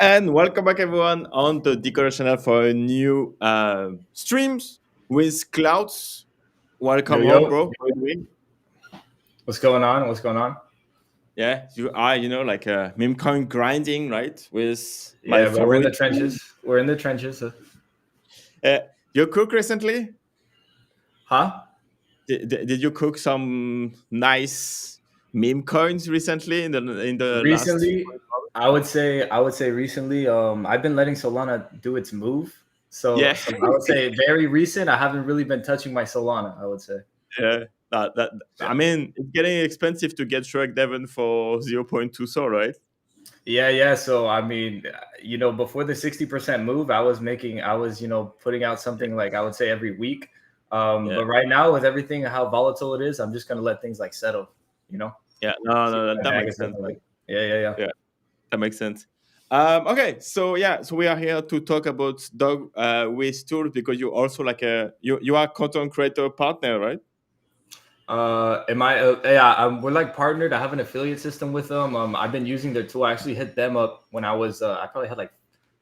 And welcome back, everyone, on the Decoder channel for a new streams with Clouds. Yo, Welcome home, yo, bro. How are you doing? what's going on? What's going on? Yeah, you are, like a Memecoin grinding, right? With my Yeah, bro, we're in the favorite. trenches. We're in the trenches. Uh, you cook recently? Huh? Did you cook some nice meme coins recently in the last? Recently, I would say recently, I've been letting Solana do its move. So, Yeah, so I would say very recent. I haven't really been touching my Solana, I would say. yeah. I Yeah. mean, it's getting expensive to get Shrek Devon for 0.2 so, right? Yeah. So I mean, before the 60% move, I was putting out something like I would say every week. Yeah. But right now, with everything how volatile it is, I'm just gonna let things like settle, you know, Yeah, no, keep no, my that bag makes and sense. something like. Yeah. Yeah, that makes sense. Okay, so yeah, so we are here to talk about dog with tools because you also like you are content creator partner, right? Am I? Yeah, we're like partnered. I have an affiliate system with them. I've been using their tool. I actually hit them up when I was. I probably had like,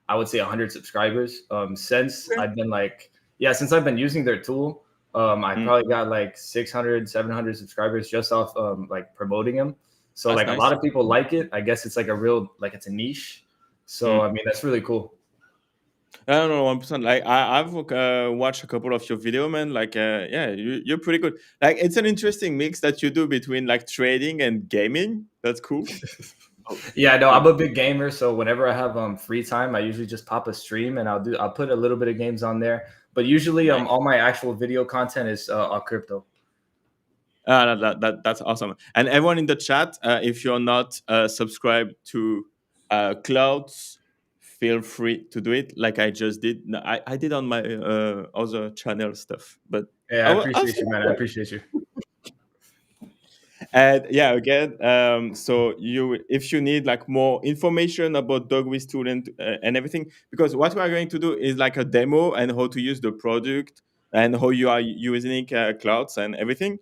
I would say 100 subscribers. Since Okay. I've been like, yeah, since I've been using their tool, I Mm, probably got like 600, 700 subscribers just off like promoting them. So that's like a lot nice. of people like it. I guess it's like a real like it's a niche. So Mm. I mean that's really cool. I don't know 1%. Like I've watched a couple of your video, man. Like yeah, you're pretty good. Like it's an interesting mix that you do between like trading and gaming. That's cool. Oh, Yeah, no, like I'm a big gamer, so whenever I have free time, I usually just pop a stream and I'll put a little bit of games on there. But usually nice. all my actual video content is all crypto. That's awesome. And everyone in the chat, if you're not subscribed to Clouds, feel free to do it like I just did. No, I did on my other channel stuff, but Yeah, I I'll appreciate say you, man. I appreciate you. and yeah, again, so you if you need like more information about DogWithTool and everything, because what we are going to do is like a demo and how to use the product and how you are using clouds and everything.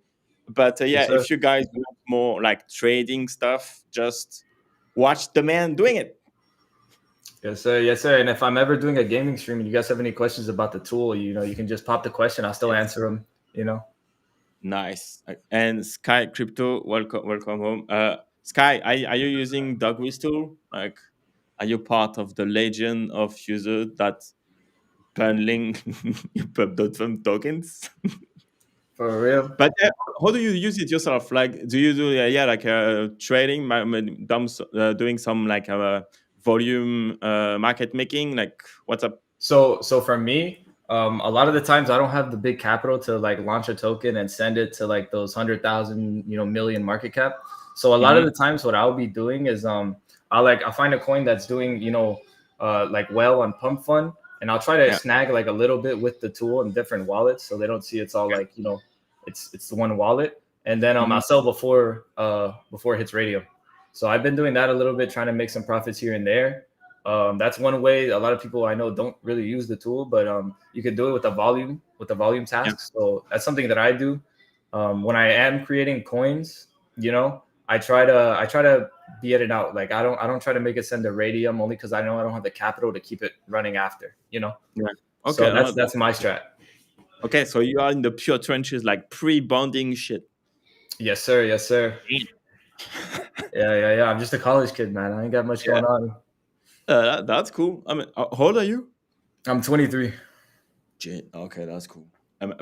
But Yes, yeah, sir. if you guys want more like trading stuff, just watch the man doing it. Yes, sir. Yes, sir. And if I'm ever doing a gaming stream and you guys have any questions about the tool, you can just pop the question. I'll still Yes. answer them. You know. Nice. And Sky Crypto, welcome home. Sky, are you using DogWithTool? Like, are you part of the legion of users that bundling Pump.fun tokens? For real. But how do you use it yourself? Like, do you do like trading, doing some like volume market making? Like, what's up? So for me, a lot of the times I don't have the big capital to like launch a token and send it to like those 100,000, million market cap. So a lot of Hmm. the times what I'll be doing is I'll find a coin that's doing, like well on Pump.fun, and I'll try to Yeah. snag like a little bit with the tool in different wallets so they don't see it's all like, it's the one wallet. And then Hmm. I'll sell before it hits radium. So I've been doing that a little bit, trying to make some profits here and there. That's one way. A lot of people I know don't really use the tool, but you can do it with the volume Yeah. tasks. So that's something that I do. When I am creating coins, I try to be it out. Like I don't try to make it send to radium only because I know I don't have the capital to keep it running after. Yeah. Okay. So that's my strat. Okay. So you are in the pure trenches, like pre-bonding shit. Yes, sir. Yes, sir. Yeah. I'm just a college kid, man. I ain't got much Yeah. going on. That's cool. I mean, how old are you? I'm 23. Okay, that's cool.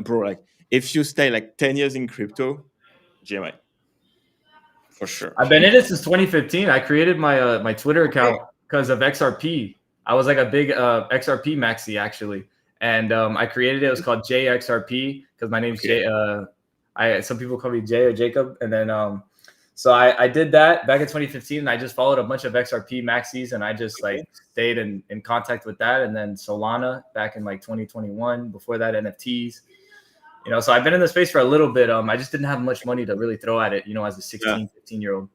Bro, like if you stay like 10 years in crypto, GMI, for sure. I've been in it since 2015. I created my Twitter Okay. account because of XRP. I was like a big XRP maxi actually, and I created it. It was called JXRP because my name's Okay. Jay. I some people call me Jay or Jacob, and then so I did that back in 2015, and I just followed a bunch of XRP maxis, and I just Okay. like stayed in contact with that, and then Solana back in like 2021. Before that, NFTs. So I've been in the space for a little bit. I just didn't have much money to really throw at it, as a Yeah. 16, 15-year-old.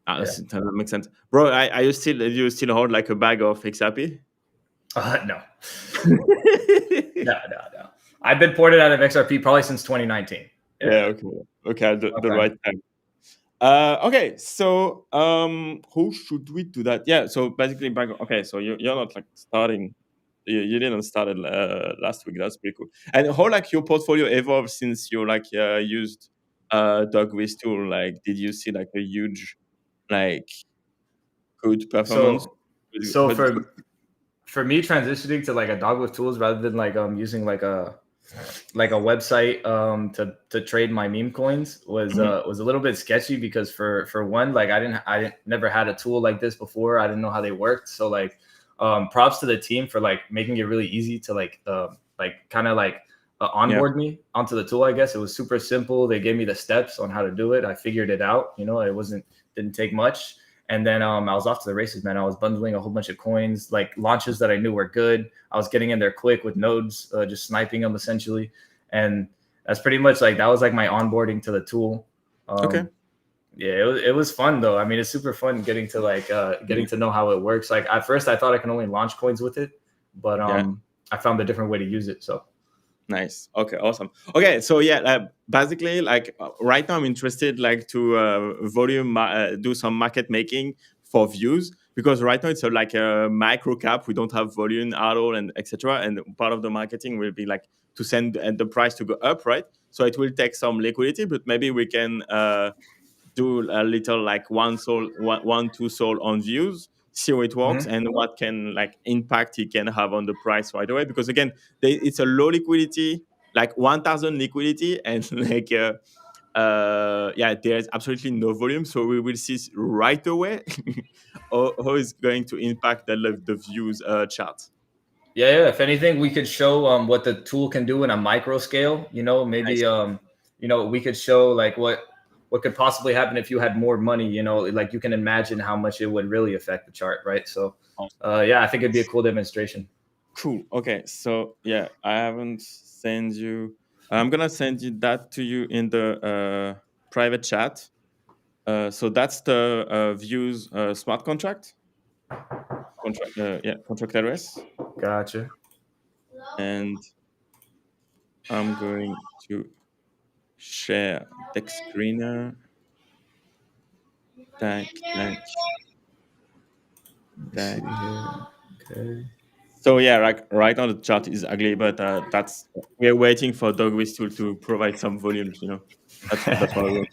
Yeah. That makes sense. Bro, are you still hold like a bag of XRP? No. No. I've been ported out of XRP probably since 2019. Yeah. Yeah, okay. Okay, at the Okay. right time. Okay, so who should we do that? Yeah, so basically, okay, so you're not like starting. You didn't start it last week. That's pretty cool. And how like your portfolio evolved since you like used DogWifTool? Like, did you see like a huge like good performance? So so How did it go? for me transitioning to like a dog with tools rather than like using like a website to trade my meme coins Mhm. was a little bit sketchy because for one, like I didn't never had a tool like this before. I didn't know how they worked. So like props to the team for like making it really easy to like kind of like Yeah. onboard me onto the tool. I guess it was super simple. They gave me the steps on how to do it. I figured it out. It didn't take much. And then I was off to the races, man. I was bundling a whole bunch of coins, like launches that I knew were good. I was getting in there quick with nodes, just sniping them essentially. And that's pretty much like that was like my onboarding to the tool. Okay. Um, yeah, it was fun though. I mean, it's super fun getting to getting Mhm. to know how it works. Like at first, I thought I can only launch coins with it, but Yeah. I found a different way to use it. So Nice. Okay. Awesome. Okay. So yeah, basically, like right now, I'm interested like to do some market making for views because right now it's like a micro cap. We don't have volume at all, and etc. And part of the marketing will be like to send the price to go up, right? So it will take some liquidity, but maybe we can do a little like two soul on views, see how it works, mhm. and what can like impact it can have on the price right away. Because again, it's a low liquidity, like 1,000 liquidity, and like yeah, there's absolutely no volume. So we will see right away how it's going to impact the views chart. Yeah. If anything, we could show what the tool can do in a micro scale. Maybe Nice. we could show like what could possibly happen if you had more money. Like you can imagine how much it would really affect the chart, right? So, yeah, I think it'd be a cool demonstration. Cool. Okay. So yeah, I haven't sent you. I'm gonna send you that to you in the private chat. So that's the views smart contract address, Gotcha. and I'm going to share deck screener. Thank, thank, Let me see thank. here. Okay. So yeah, like right now the chart is ugly, but that's we're waiting for DogWithTool to provide some volumes. That's what I want.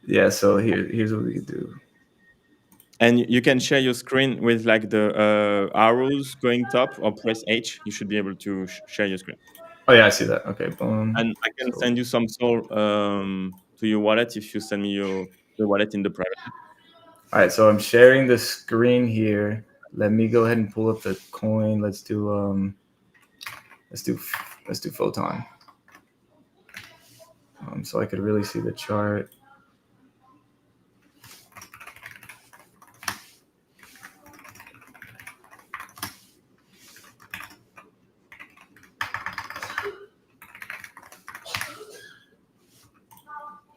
Yeah. So here's what we could do. And you can share your screen with like the arrows going top or press H. You should be able to share your screen. Oh yeah, I see that. Okay. Boom. And I can So send you some soul to your wallet if you send me your wallet in the private. all right. So I'm sharing the screen here. Let me go ahead and pull up the coin. Let's do let's do photon. So I could really see the chart.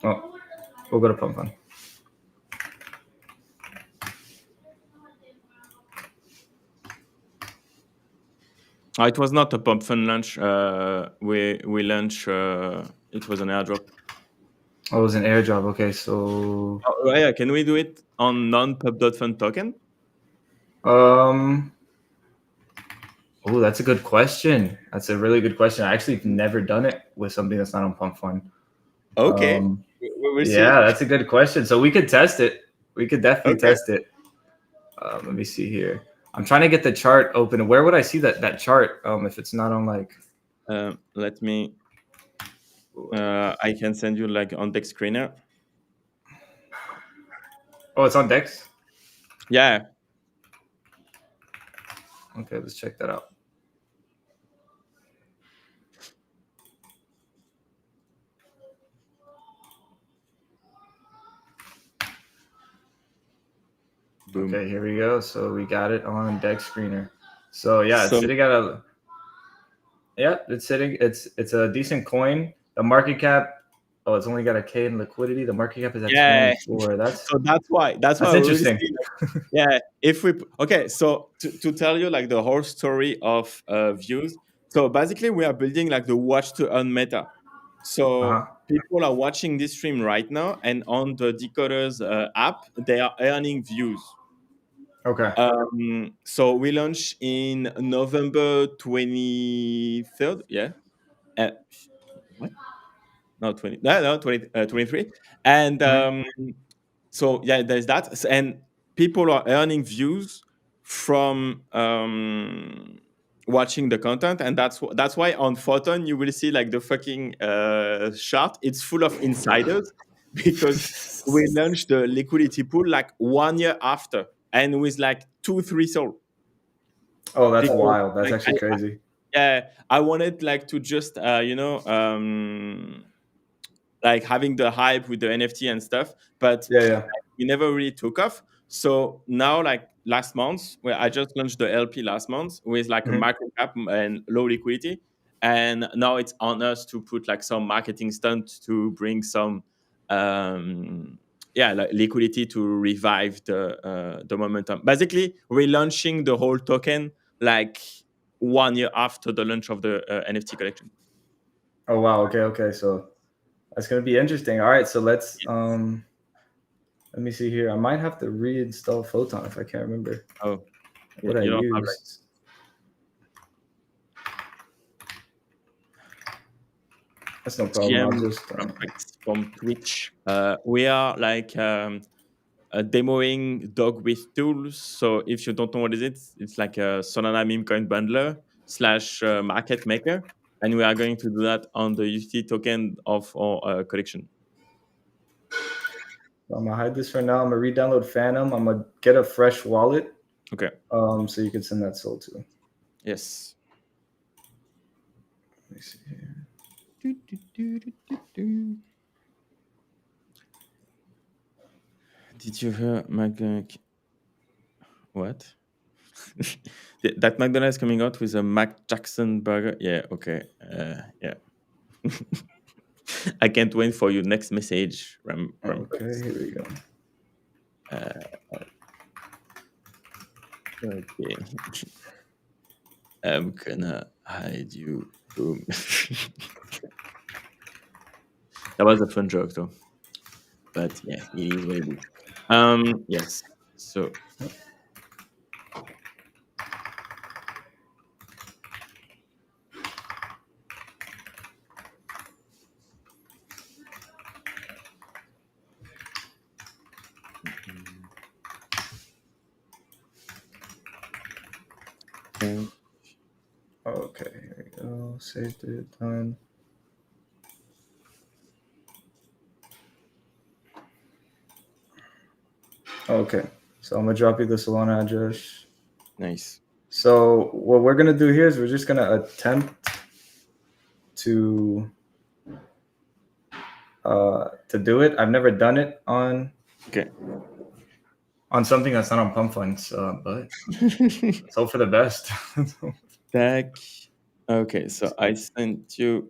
Oh, we'll go to Pump.fun. It was not a Pump.fun launch. We launched. It was an airdrop. Oh, it was an airdrop. Okay, so Oh yeah, can we do it on non-pub.fun token? um, oh, that's a good question. That's a really good question. I actually have never done it with something that's not on Pump.fun. Okay, Um, we will see. yeah, that's a good question. So we could test it. We could definitely Okay. test it. Let me see here. I'm trying to get the chart open. Where would I see that chart? If it's not on like, Let me. I can send you like on deck screener. oh, it's on Dex. Yeah. Okay, let's check that out. Boom. Okay, here we go. So we got it on Dex Screener. So yeah, it's So sitting at a yeah, it's sitting. It's a decent coin. The market cap. Oh, it's only got a K in liquidity. The market cap is at yeah. 24. So that's why That's we will interesting. see. Yeah, if we okay, so to tell you like the whole story of views. So basically, we are building like the watch to earn meta. Uh So huh. people are watching this stream right now, and on the Decoders app, they are earning views. Okay. So we launch in November 23rd. Yeah. Uh, what? No, 20. No, 23. And Mhm. so yeah, there's that. And people are earning views from watching the content, and that's why on Photon you will see like the fucking chart. It's full of insiders because we launched the liquidity pool like 1 year after, and with like 2-3 sold. Oh, that's Because wild. That's like actually crazy. yeah, I wanted like to just like having the hype with the NFT and stuff, but Yeah, yeah. we never really took off. So now, like last month, where I just launched the LP last month with like a Mhm. micro cap and low liquidity, and now it's on us to put like some marketing stunt to bring some, like liquidity to revive the momentum. Basically, we're launching the whole token like 1 year after the launch of the NFT collection. Oh wow. Okay, okay. So that's gonna be interesting. All right, so let me see here. I might have to reinstall Photon if I can't remember Oh, what I you don't have like used. That's no problem. I'll GM just from Twitch. We are like demoing DogWifTools. So if you don't know what it is, it's like a Solana Memecoin bundler slash market maker. And we are going to do that on the UST token of our collection. I'm gonna hide this for now. I'm gonna re-download Phantom. I'm gonna get a fresh wallet. Okay. So you can send that soul to. Yes. Let me see here. Did you hear what? That McDonald's coming out with a Mac Jackson burger? Yeah, okay. Yeah. I can't wait for your next message, Okay, here we go. Okay. I'm gonna hide you. Boom. That was a fun joke, though. But yeah, it is what it is. Yes. So okay. Okay, here we go. Saved it. Done. Okay, so I'm gonna drop you the Solana address. Nice. So what we're gonna do here is we're just gonna attempt to do it. I've never done it on Okay. something that's not on Pump.fun, but let's hope for the best. Tac. Okay, so I sent you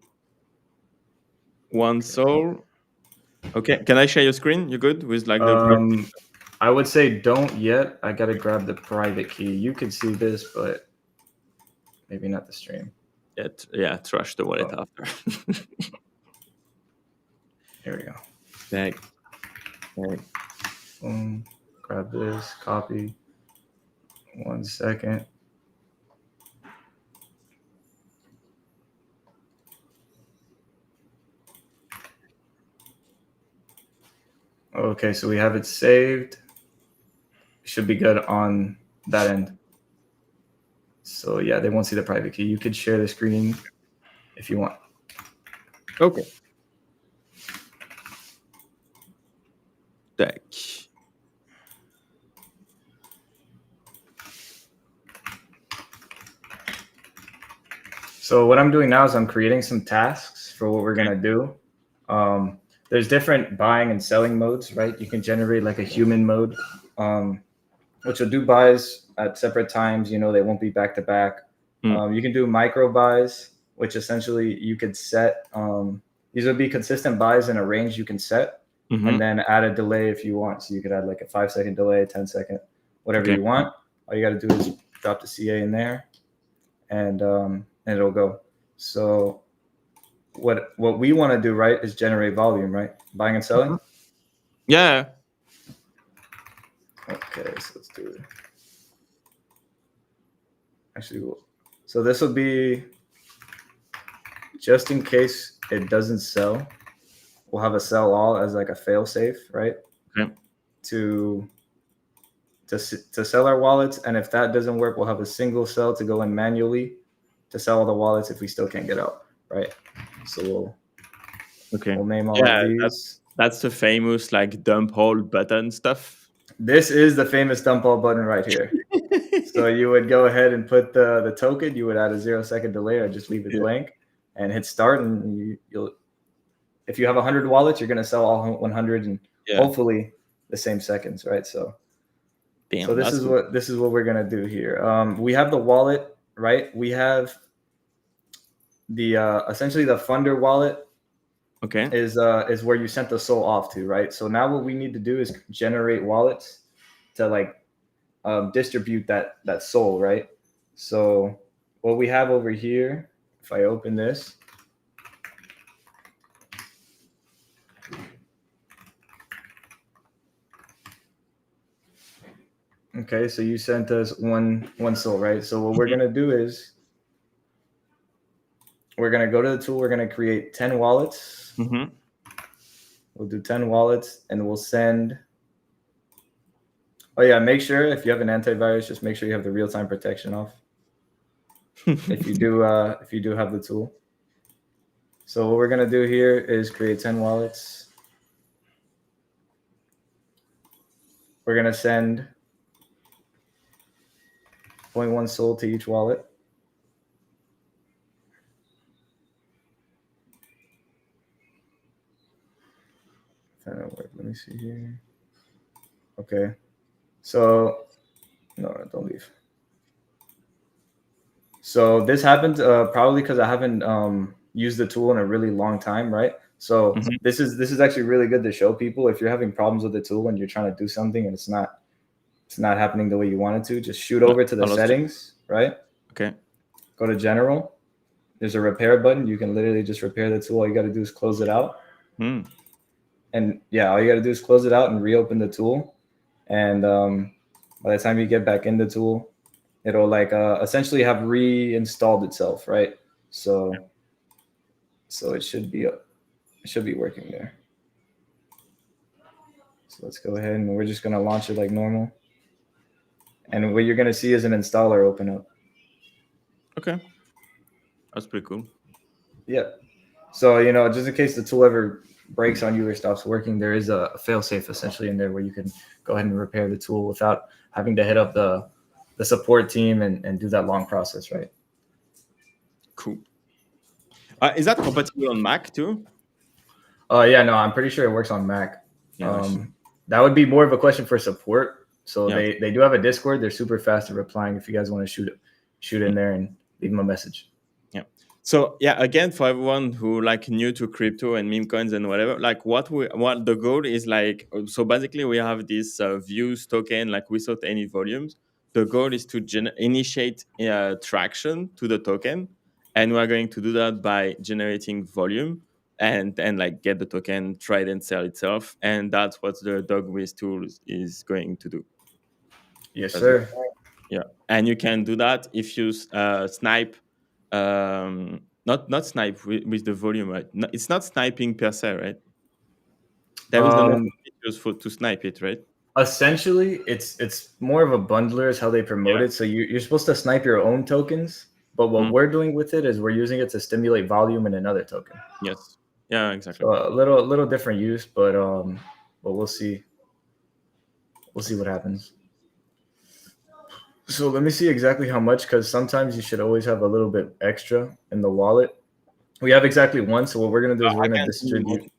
one soul. Okay, can I share your screen? You good with like the I would say don't yet. I gotta grab the private key. You can see this, but maybe not the stream. trash the wallet after. Here we go. Tac. Boom. Grab this. Copy. 1 second. Okay, so we have it saved. Should be good on that end. So yeah, they won't see the private key. You could share the screen if you want. Okay. Tac. So what I'm doing now is I'm creating some tasks for what we're gonna do. There's different buying and selling modes, right? You can generate like a human mode, which will do buys at separate times. You know, they won't be back to back. You can do micro buys, which essentially you could set. These would be consistent buys in a range you can set, and then add a delay if you want. So you could add like a 5-second delay, 10-second, whatever you want. All you got to do is drop the CA in there, and it'll go. So what we want to do, right, is generate volume, right? Buying and selling. Yeah. Okay, so let's do it. Actually, so this will be just in case it doesn't sell. We'll have a sell all as like a fail safe, right? Okay. To sell our wallets, and if that doesn't work, we'll have a single sell to go in manually to sell all the wallets if we still can't get out, right? So we'll name all of these. That's the famous like dump all button stuff. This is the famous dump all button right here. So you would go ahead and put the token. You would add a 0-second delay or just leave it blank and hit start, and you'll. If you have 100 wallets, you're going to sell all 100 and hopefully the same seconds, right? So, this is what we're going to do here. We have the wallet, right? We have the essentially the funder wallet. Okay. Is where you sent the SOL off to, right? So now what we need to do is generate wallets to like distribute that SOL, right? So what we have over here, if I open this, okay, so you sent us one SOL, right? So what we're gonna do is we're gonna go to the tool. We're gonna create 10 wallets. We'll do 10 wallets, and we'll send. Oh yeah, make sure if you have an antivirus, just make sure you have the real-time protection off. if you do have the tool. So what we're gonna do here is create 10 wallets. We're gonna send 0.1 SOL to each wallet. Let me see here. Okay. So, no, don't leave. So this happened probably because I haven't used the tool in a really long time, right? So this is actually really good to show people if you're having problems with the tool and you're trying to do something and it's not happening the way you want it to. Just shoot over to the settings, right? Okay. Go to general. There's a repair button. You can literally just repair the tool. All you got to do is close it out. And yeah, all you got to do is close it out and reopen the tool. And by the time you get back in the tool, it'll like essentially have reinstalled itself, right? So it should be working there. So let's go ahead and we're just gonna launch it like normal. And what you're gonna see is an installer open up. Okay, that's pretty cool. Yeah. So just in case the tool ever breaks on you or stops working, there is a fail-safe essentially in there where you can go ahead and repair the tool without having to hit up the support team and do that long process, right? Cool. Is that compatible on Mac too? Yeah, no, I'm pretty sure it works on Mac. That would be more of a question for support. So they do have a Discord. They're super fast at replying if you guys want to shoot in there and leave them a message. So again, for everyone who like new to crypto and meme coins and whatever, like what the goal is like. So basically, we have this views token like without any volumes. The goal is to initiate traction to the token, and we're going to do that by generating volume and like get the token, trade and sell itself, and that's what the DogWifTools is going to do. Yes, sir. Yeah, and you can do that if you snipe. Not snipe with the volume, right? No, it's not sniping per se, right? There is no features to snipe it, right? Essentially, it's more of a bundler is how they promote it. So you're supposed to snipe your own tokens, but what we're doing with it is we're using it to stimulate volume in another token. Yes. Yeah, exactly. So a little different use, but we'll see. We'll see what happens. So let me see exactly how much, because sometimes you should always have a little bit extra in the wallet. We have exactly one, so what we're gonna do is we're gonna distribute.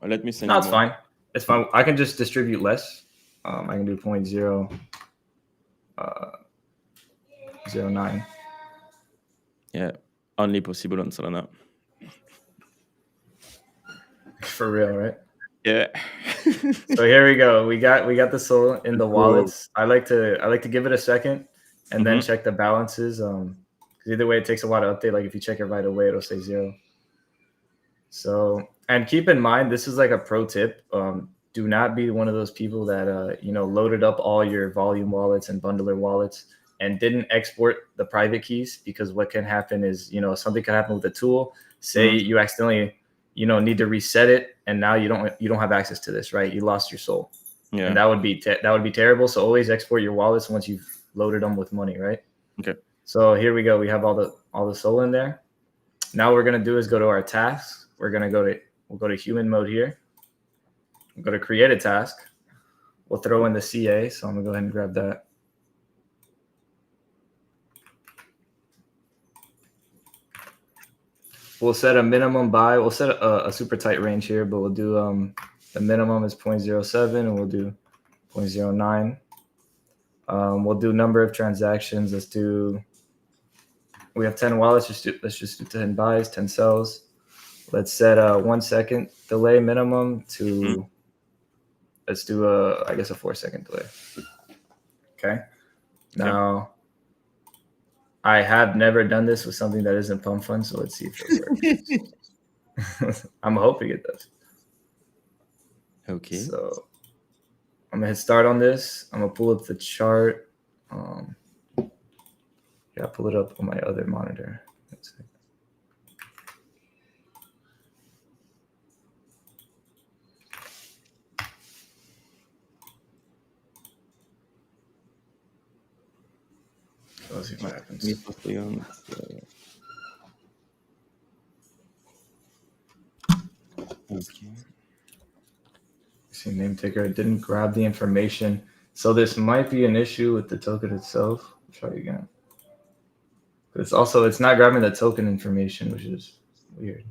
Let me send. No, it's fine. It's fine. I can just distribute less. I can do 0.09. Yeah, only possible on Solana. For real, right? Yeah. So here we go. We got the SOL in the wallets. I like to give it a second and then check the balances. Because either way, it takes a while to update. Like if you check it right away, it'll say 0. So, and keep in mind, this is like a pro tip. Do not be one of those people that loaded up all your volume wallets and bundler wallets and didn't export the private keys, because what can happen is something can happen with the tool. Say you accidentally need to reset it, and now you don't have access to this, right? You lost your soul, and that would be terrible. So always export your wallets once you've loaded them with money, right? Okay. So here we go. We have all the soul in there. Now what we're gonna do is go to our tasks. We'll go to human mode here. We'll go to create a task. We'll throw in the CA. So I'm gonna go ahead and grab that. We'll set a minimum buy. We'll set a super tight range here, but we'll do the minimum is 0.07 and we'll do 0.09. We'll do number of transactions. We have 10 wallets. Let's just do 10 buys, 10 sells. Let's set a 1 second delay minimum to, let's do I guess a 4 second delay. Okay. Now, I have never done this with something that isn't Pump.fun, so let's see if it works. I'm hoping it does. Okay. So I'm gonna hit start on this. I'm gonna pull up the chart. Yeah, pull it up on my other monitor. Let's see. Let's see what happens. Okay. See, name taker, it didn't grab the information. So this might be an issue with the token itself. I'll try again. It's not grabbing the token information, which is weird.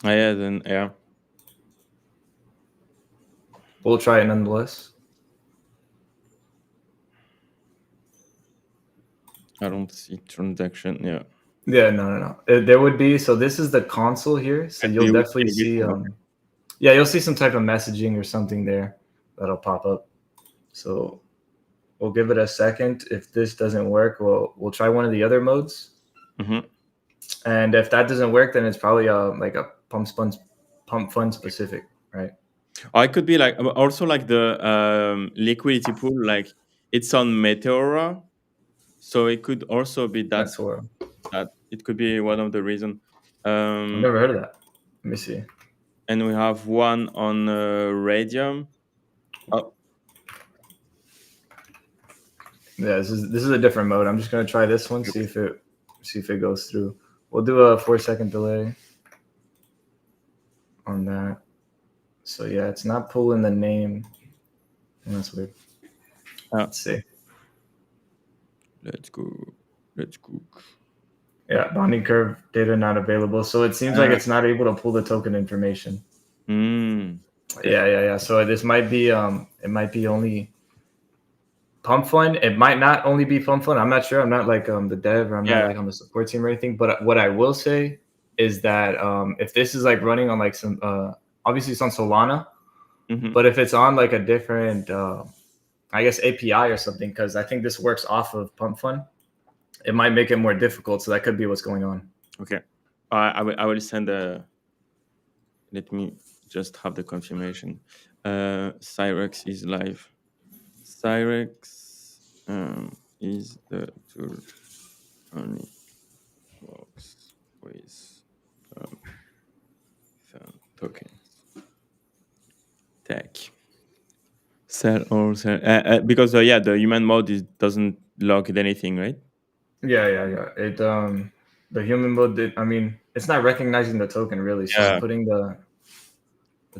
Yeah. We'll try it nonetheless. I don't see transaction. Yeah. Yeah, no. There would be. So this is the console here. So you'll definitely see. Yeah, you'll see some type of messaging or something there that'll pop up. So we'll give it a second. If this doesn't work, we'll try one of the other modes. Mm-hmm. And if that doesn't work, then it's probably like a Pump.fun specific, right? Or it could be like also like the liquidity pool, like it's on Meteora, so it could also be that it could be one of the reasons. I've never heard of that. Let me see. And we have one on Radium. Oh. Yeah, this is a different mode. I'm just gonna try this one, see if it goes through. We'll do a 4 second delay on that. So yeah, it's not pulling the name. That's weird. Let's see. Let's go. Yeah, bonding curve data not available. So it seems like it's not able to pull the token information. Yeah. So this might be it might be only Pump.fun. It might not only be Pump.fun. I'm not sure. I'm not like the dev, or I'm not like on the support team or anything. But what I will say is that if this is like running on like some obviously it's on Solana, but if it's on like a different I guess API or something, because I think this works off of Pump.fun, it might make it more difficult. So that could be what's going on. Okay. I will send a. Let me just have the confirmation. Cyrex is live. Cyrex is the tool only works with tokens. Tech. Sell or sell because the human mode doesn't log anything, right? Yeah. It the human mode it's not recognizing the token really. So I'm putting the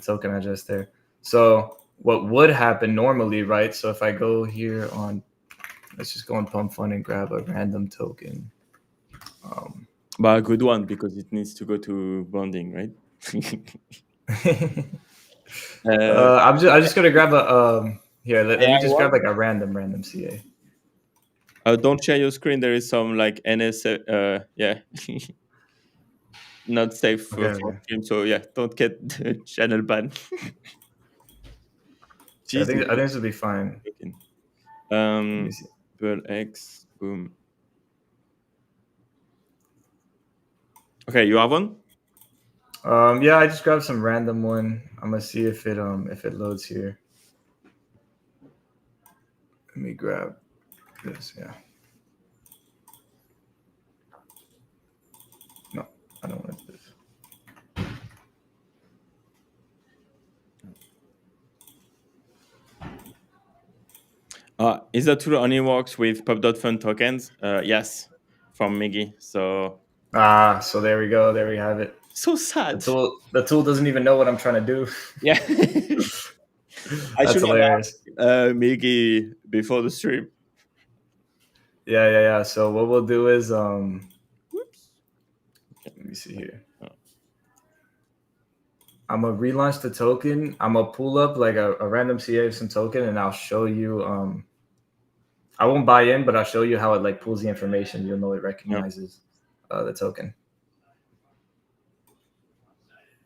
token address there. So what would happen normally, right? So if I go here on, let's just go on Pump.fun and grab a random token. But a good one, because it needs to go to bonding, right? I'm just gonna grab a here. Let me just grab like a random CA. Don't share your screen. There is some like NS. Not safe for stream. So don't get the channel ban. I think this will be fine. BULLX, boom. Okay, you have one? Yeah, I just grabbed some random one. I'm gonna see if it loads here. Let me grab this. Yeah. No, I don't want this. Is the tool only works with Pump.fun tokens? Yes, from Miggy. So So there we go. There we have it. so sad. The tool doesn't even know what I'm trying to do. Yeah. I That's should have hilarious. asked Miggy before the stream. Yeah. So what we'll do is Whoops. let me see here. I'm gonna relaunch the token. I'm gonna pull up like a random CA of some token, and I'll show you. I won't buy in, but I'll show you how it like pulls the information. You'll know it recognizes the token.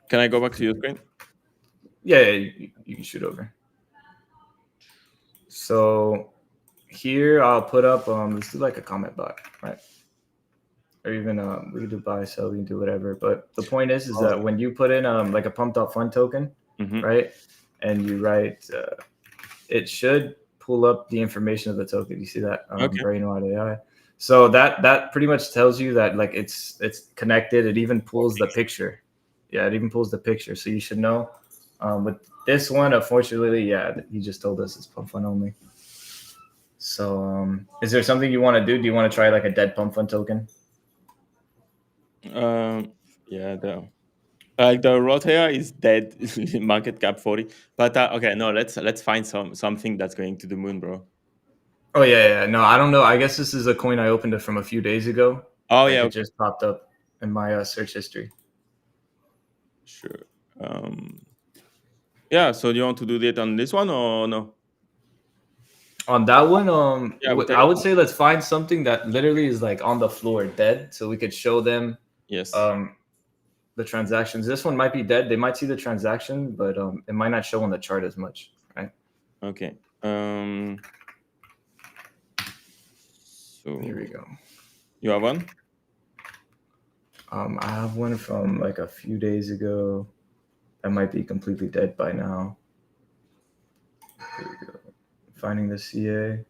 Can I go back to your screen? Yeah, you can shoot over. So here I'll put up. Let's do like a comment bot, right? Or even we can do buy, sell, we can do whatever. But the point is that when you put in like a Pump.fun token, right, and you write, it should pull up the information of the token. You see that? Brainwatt.ai. So that pretty much tells you that like it's connected. It even pulls the picture. Yeah, it even pulls the picture. So you should know. With this one, unfortunately, yeah, he just told us it's Pump.fun only. So is there something you want to do? Do you want to try like a dead Pump.fun token? Yeah, the Rotea is dead. Market cap 40. But okay, no, let's find something that's going to the moon, bro. Oh yeah. No, I don't know. I guess this is a coin I opened it from a few days ago. Oh like yeah, it just popped up in my search history. Sure. Yeah. So do you want to do that on this one or no? On that one, Yeah, I would say let's find something that literally is like on the floor, dead, so we could show them. Yes. The transactions. This one might be dead. They might see the transaction, but it might not show on the chart as much, right? Okay. So here we go. You have one? I have one from like a few days ago. That might be completely dead by now. Here we go. Finding the CA.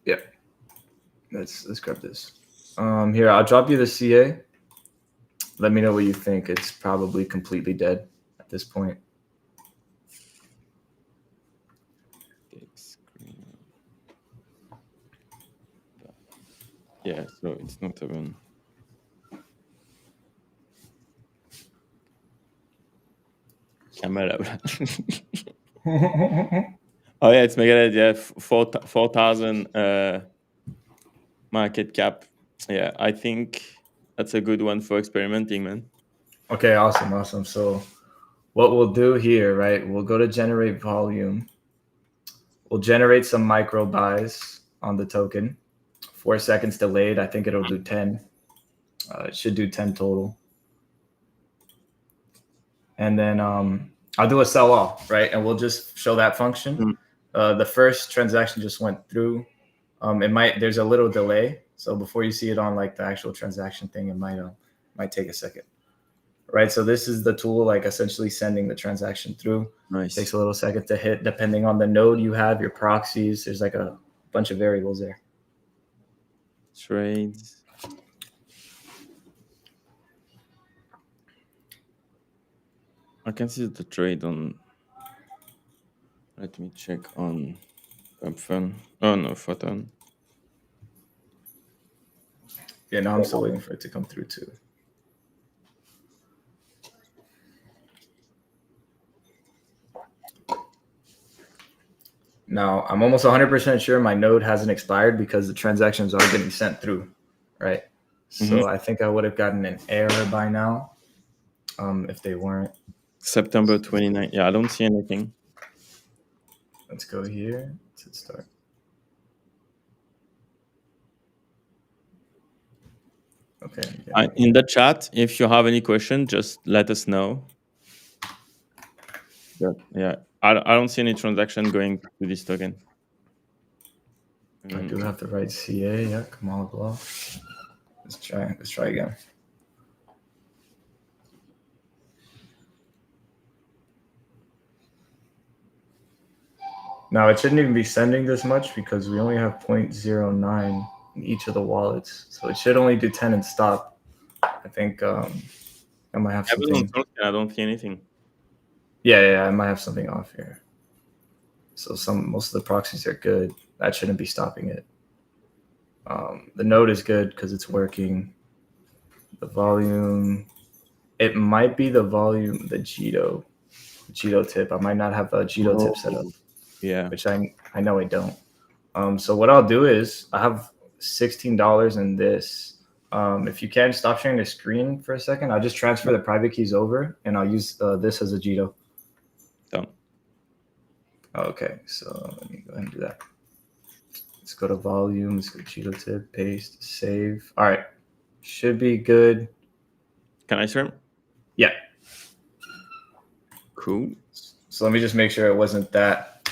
Yep. Let's grab this. Here, I'll drop you the CA. Let me know what you think. It's probably completely dead at this point. Yeah, so it's not even. Camera. Oh yeah, it's mega dead. Yeah, 4,000 market cap. Yeah, I think that's a good one for experimenting, man. Okay, awesome. So what we'll do here, right? We'll go to generate volume. We'll generate some micro buys on the token. 4 seconds delayed. I think it'll do 10. It should do 10 total. And then I'll do a sell all, right? And we'll just show that function. The first transaction just went through. There's a little delay. So before you see it on like the actual transaction thing, it might take a second. Right. So this is the tool, like essentially sending the transaction through. Nice. Takes a little second to hit, depending on the node you have, your proxies. There's like a bunch of variables there. Trades. I can see the trade on. Let me check on Pump.fun. Oh no, PHOTON. Yeah, now I'm still waiting for it to come through too. Now, I'm almost 100% sure my node hasn't expired because the transactions are getting sent through, right? So I think I would have gotten an error by now if they weren't. September 29th. Yeah, I don't see anything. Let's go here to start. Okay. In the chat, if you have any question, just let us know. Yeah, I don't see any transaction going to this token. I do have the right CA. Yeah, Kamal Blah. Let's try again. Now it shouldn't even be sending this much because we only have 0.09 in each of the wallets, so it should only do 10 and stop. I think I might have something. I don't see anything. Yeah, I might have something off here. So most of the proxies are good. That shouldn't be stopping it. The node is good because it's working. The volume, it might be the volume, the Jito tip. I might not have a Jito tip set up. Yeah, which I know I don't. So what I'll do is I have $16 in this. If you can stop sharing the screen for a second, I'll just transfer the private keys over and I'll use this as a Jito. done. Okay, so let me go ahead and do that. Let's go to volume, let's go to Jito tip, paste, save. All right, should be good. Can I stream? Yeah. Cool. So let me just make sure it wasn't that.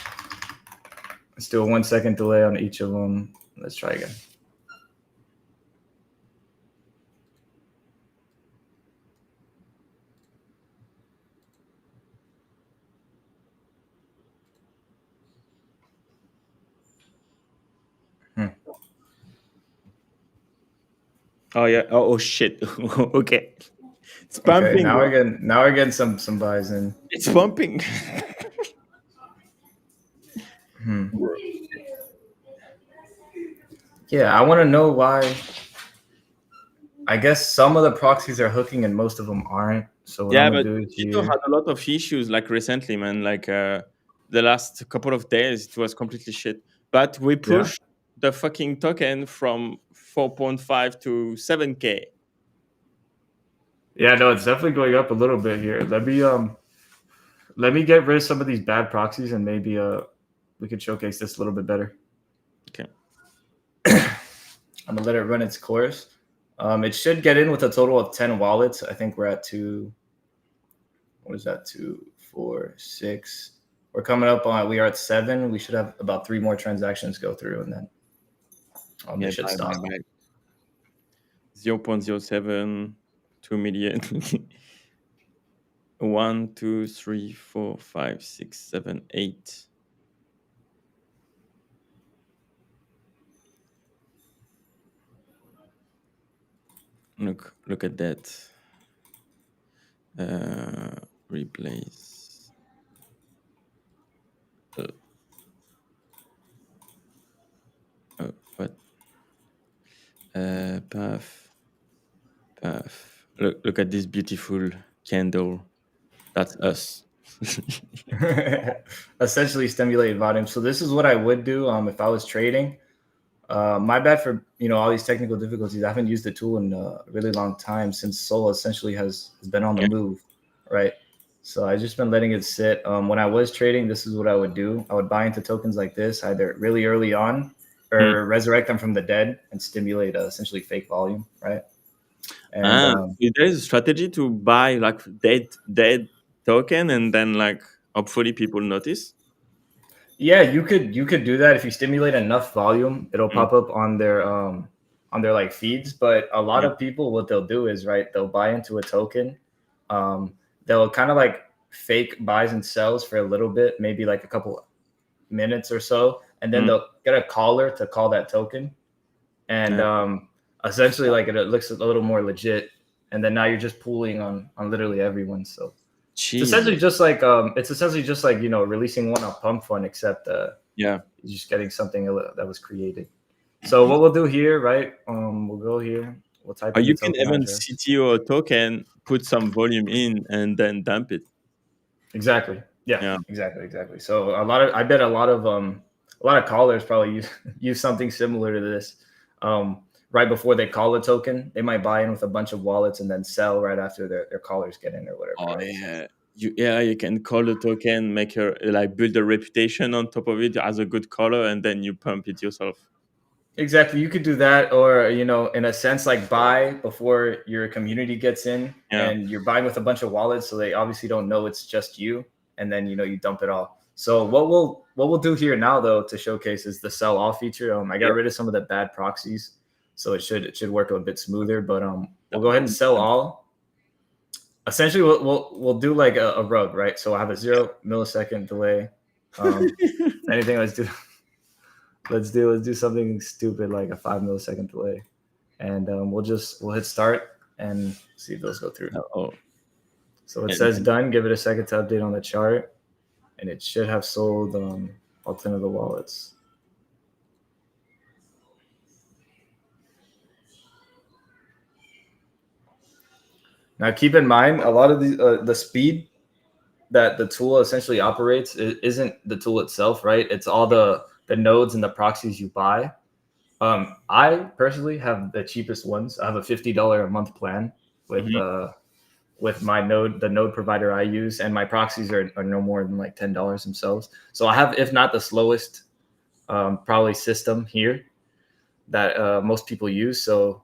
Let's do a 1 second delay on each of them. Let's try again. Oh yeah. Oh shit. Okay. It's pumping. Okay, now we're getting some buys in. It's pumping. Yeah, I want to know why. I guess some of the proxies are hooking and most of them aren't. So what I'm gonna do is Tito had a lot of issues like recently, man. Like the last couple of days, it was completely shit. But we pushed the fucking token from 4.5 to 7K. Yeah, no, it's definitely going up a little bit here. Let me get rid of some of these bad proxies and maybe we could showcase this a little bit better. Okay. I'm gonna let it run its course. It should get in with a total of 10 wallets. I think we're at 2. What is that? 2, 4, 6. We're coming up on. We are at 7. We should have about 3 more transactions go through, and then it should stop. 0.07, 2 million. 1, 2, 3, 4, 5, 6, 7, 8. Look at that. Replace. What? Path. Look at this beautiful candle. That's us. Essentially stimulate volume. So this is what I would do if I was trading. My bad for all these technical difficulties. I haven't used the tool in a really long time since Sol essentially has been on the move, right? So I've just been letting it sit. When I was trading, this is what I would do. I would buy into tokens like this, either really early on or resurrect them from the dead and stimulate essentially fake volume, right? And there is a strategy to buy like dead token and then like hopefully people notice. Yeah, you could do that if you stimulate enough volume. It'll pop up on their like feeds. But a lot of people, what they'll do is they'll buy into a token. They'll kind of like fake buys and sells for a little bit, maybe like a couple minutes or so, and then they'll get a caller to call that token, and essentially like it looks a little more legit. And then now you're just pooling on literally everyone. So. It's essentially just like releasing one on Pump.fun, except you're just getting something that was created. So what we'll do here, right? We'll go here. We'll type in you the can token even address. CTO a token, put some volume in, and then dump it. Exactly. Yeah. Exactly. So I bet a lot of callers probably use something similar to this. Right before they call a token, they might buy in with a bunch of wallets and then sell right after their callers get in or whatever. Oh yeah. You can call a token, make her like build a reputation on top of it as a good caller, and then you pump it yourself. Exactly. You could do that, or in a sense, like buy before your community gets in, and you're buying with a bunch of wallets, so they obviously don't know it's just you, and then you dump it all. So what we'll do here now though to showcase is the sell all feature. I got rid of some of the bad proxies, so it should work a bit smoother. But we'll go ahead and sell all. Essentially, we'll do like a rug, right? So I have a 0 millisecond delay. Anything, let's do something stupid like a 5 millisecond delay, and we'll hit start and see if those go through. Oh. So it says done. Give it a second to update on the chart, and it should have sold all 10 of the wallets. Now keep in mind, a lot of the speed that the tool essentially operates isn't the tool itself, right? It's all the nodes and the proxies you buy. I personally have the cheapest ones. I have a $50 a month plan with my node, the node provider I use, and my proxies are no more than like $10 themselves. So I have, if not the slowest, probably system here that most people use. So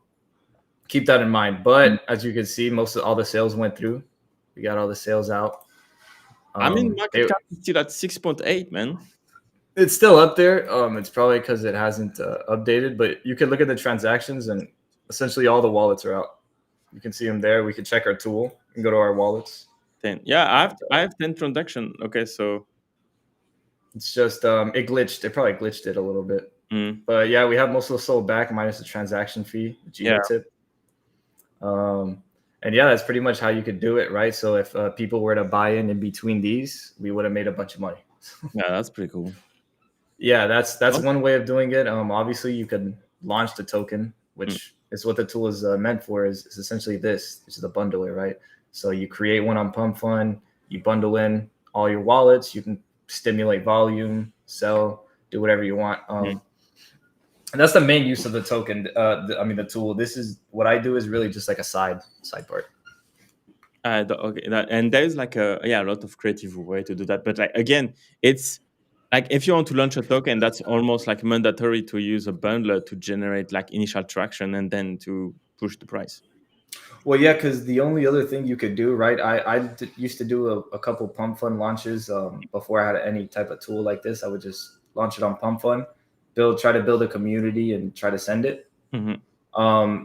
keep that in mind. But as you can see, most of all the sales went through. We got all the sales out. I mean, market cap is still at 6.8, man. It's still up there. It's probably because it hasn't updated, but you can look at the transactions and essentially all the wallets are out. You can see them there. We can check our tool and go to our wallets. 10. Yeah, I have 10 transaction. Okay, so it's just it glitched. It probably glitched it a little bit. But yeah, we have most of the sold back minus the transaction fee, the geo tip. And yeah, that's pretty much how you could do it, right? So if people were to buy in between these, we would have made a bunch of money. Yeah, that's pretty cool. Yeah, that's one way of doing it. Obviously, you can launch the token, which is what the tool is meant for. Is essentially this. This is the bundler, right? So you create one on Pump.fun, you bundle in all your wallets, you can stimulate volume, sell, do whatever you want. And that's the main use of the token. The tool. This is what I do is really just like a side part. Okay, and there's like a lot of creative way to do that. But like again, it's like if you want to launch a token, that's almost like mandatory to use a bundler to generate like initial traction and then to push the price. Well, yeah, because the only other thing you could do, right? I used to do a couple Pump.fun launches before I had any type of tool like this. I would just launch it on Pump.fun, try to build a community and try to send it. The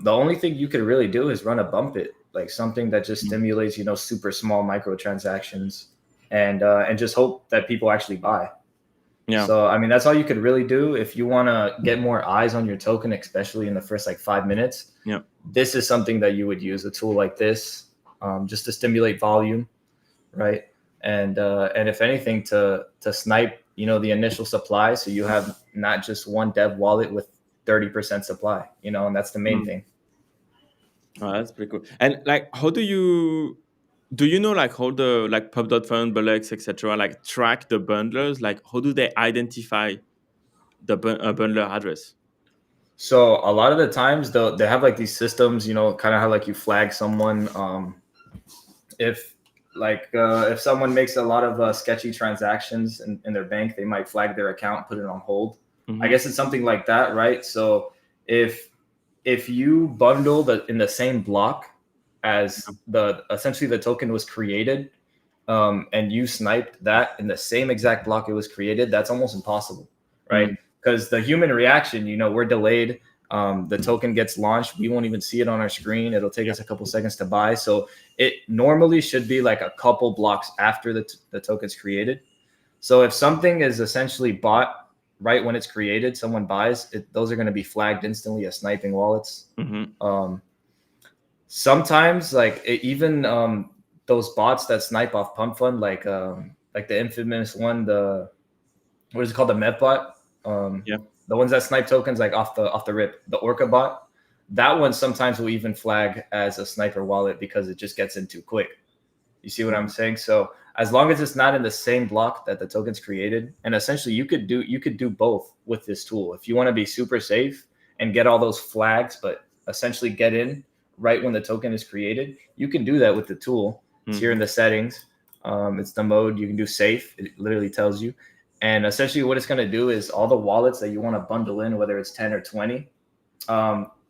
only thing you could really do is run a bump it, like something that just stimulates, super small microtransactions and just hope that people actually buy. Yeah. So, I mean, that's all you could really do if you want to get more eyes on your token, especially in the first like 5 minutes. Yeah. This is something that you would use, a tool like this, just to stimulate volume, right? And if anything, to snipe, the initial supply, so you have not just one dev wallet with 30% supply, and that's the main thing. Oh, that's pretty cool. And like, how do you know like how the like Pump.fun, BULLX, etc. like track the bundlers? Like, how do they identify the bundler address? So a lot of the times they have like these systems, kind of how like you flag someone. If someone makes a lot of sketchy transactions in their bank, they might flag their account, put it on hold. I guess it's something like that, right? So if you bundle in the same block as essentially the token was created, and you sniped that in the same exact block it was created, that's almost impossible, right? Because the human reaction, we're delayed. The token gets launched. We won't even see it on our screen. It'll take us a couple seconds to buy. So it normally should be like a couple blocks after the token's created. So if something is essentially bought right when it's created, someone buys it, those are going to be flagged instantly as sniping wallets. Sometimes even those bots that snipe off Pump.fun, like the infamous one, what is it called? The Medbot. The ones that snipe tokens like off the rip, the Orca bot, that one sometimes will even flag as a sniper wallet because it just gets in too quick. You see what I'm saying? So as long as it's not in the same block that the token's created, and essentially you could do both with this tool. If you want to be super safe and get all those flags, but essentially get in right when the token is created, you can do that with the tool. It's here in the settings. It's the mode. You can do safe. It literally tells you. And essentially what it's going to do is all the wallets that you want to bundle in, whether it's 10 or 20,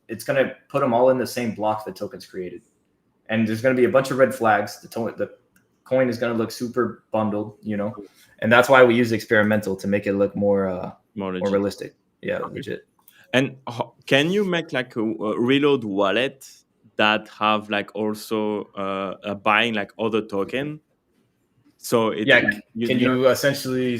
it's going to put them all in the same block the token's created. And there's going to be a bunch of red flags. The coin is going to look super bundled, you know, and that's why we use experimental to make it look more More more legit. realistic. Yeah, Okay. legit. And can you make like a reload wallet that have like also buying like other token? So it Yeah, can you you essentially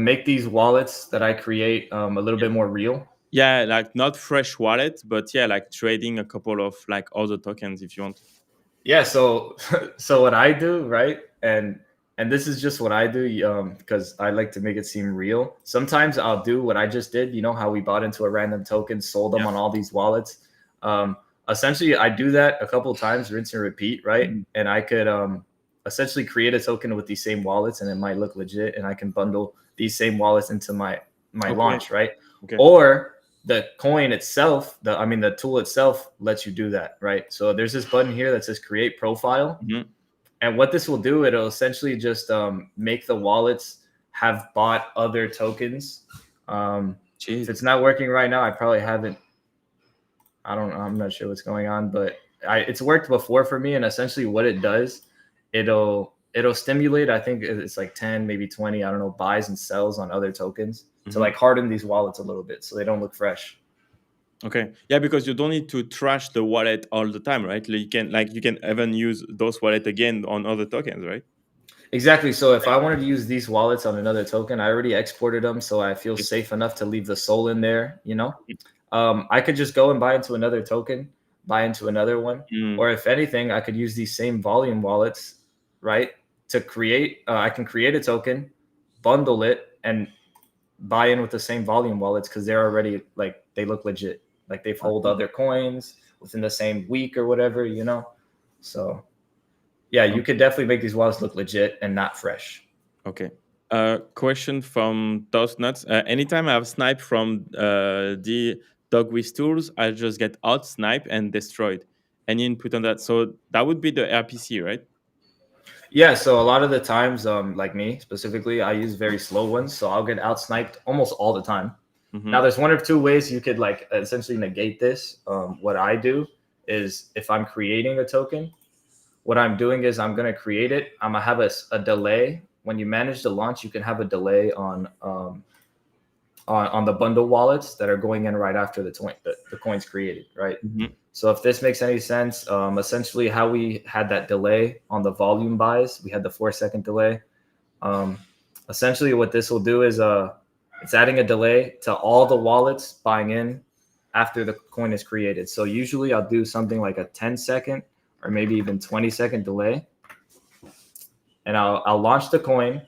make these wallets that I create a little bit more real? yeah, like not fresh wallet, but yeah, like trading a couple of like other tokens if you want. Yeah, so so what I do, right? And this is just what I do because I like to make it seem real. Sometimes I'll do what I just did, you know how we bought into a random token, sold them Yeah. on all these wallets. Um Essentially I do that a couple of times, rinse and repeat, right? Mhm. And I could essentially create a token with these same wallets and it might look legit and I can bundle these same wallets into my Okay. launch, right? Okay. Or the coin itself, the tool itself lets you do that, right? So there's this button here that says create profile. Mhm. And what this will do, it'll essentially just make the wallets have bought other tokens. If it's Jesus. not working right now, I probably haven't, I don't know, I'm not sure what's going on, but it's worked before for me. And essentially what it does, it'll stimulate, I think it's like 10, maybe 20, I don't know, buys and sells on other tokens to Mhm. like harden these wallets a little bit so they don't look fresh. Okay. Yeah, because you don't need to trash the wallet all the time, right? Like you can even use those wallet again on other tokens, right? Exactly. So if I wanted to use these wallets on another token, I already exported them, so I feel safe enough to leave the soul in there. You know, I could just go and buy into another token, buy into another one, Mm. or if anything, I could use these same volume wallets, right? To create, I can create a token, bundle it, and buy in with the same volume wallets because they're already like they look legit, like they've hold other coins within the same week or whatever. You know, so yeah, you could definitely make these wallets look legit and not fresh. Okay. Question from Toast Nuts. Anytime I have snipe from the DogWifTools, I just get out snipe and destroyed. Any input on that? So that would be the RPC, right? Yeah, so a lot of the times, like me specifically, I use very slow ones, so I'll get out sniped almost all the time. Now, Mm-hmm. there's one or two ways you could like essentially negate this. What I do is if I'm creating a token, what I'm doing is I'm gonna create it. I'm gonna have a delay. When you manage the launch, you can have a delay on the bundle wallets that are going in right after the coin's created, right? Mm-hmm. So if this makes any sense, essentially how we had that delay on the volume buys, we had the 4 second delay. Um, Essentially, what this will do is it's adding a delay to all the wallets buying in after the coin is created. So usually I'll do something like a 10 second or maybe even 20 second delay, and I'll launch the coin.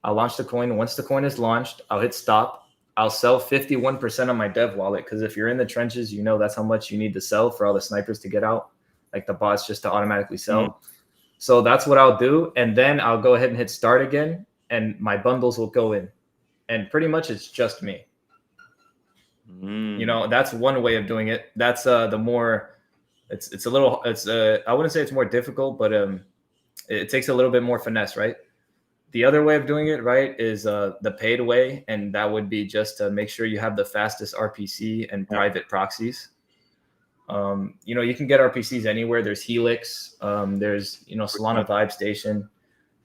I'll launch the coin. Once the coin is launched, I'll hit stop. I'll sell 51% of my dev wallet because if you're in the trenches, you know that's how much you need to sell for all the snipers to get out, like the bots just to automatically sell. So that's what I'll do. And then I'll go ahead and hit start again, and my bundles will go in. And pretty much it's just me. You Mm. know, that's one way of doing it. That's the more it's a little it's I wouldn't say it's more difficult, but it takes a little bit more finesse, right? The other way of doing it, right, is the paid way, and that would be just to make sure you have the fastest RPC and Yeah. private proxies. You know, you can get RPCs anywhere. There's Helix, there's Solana Vibe Station.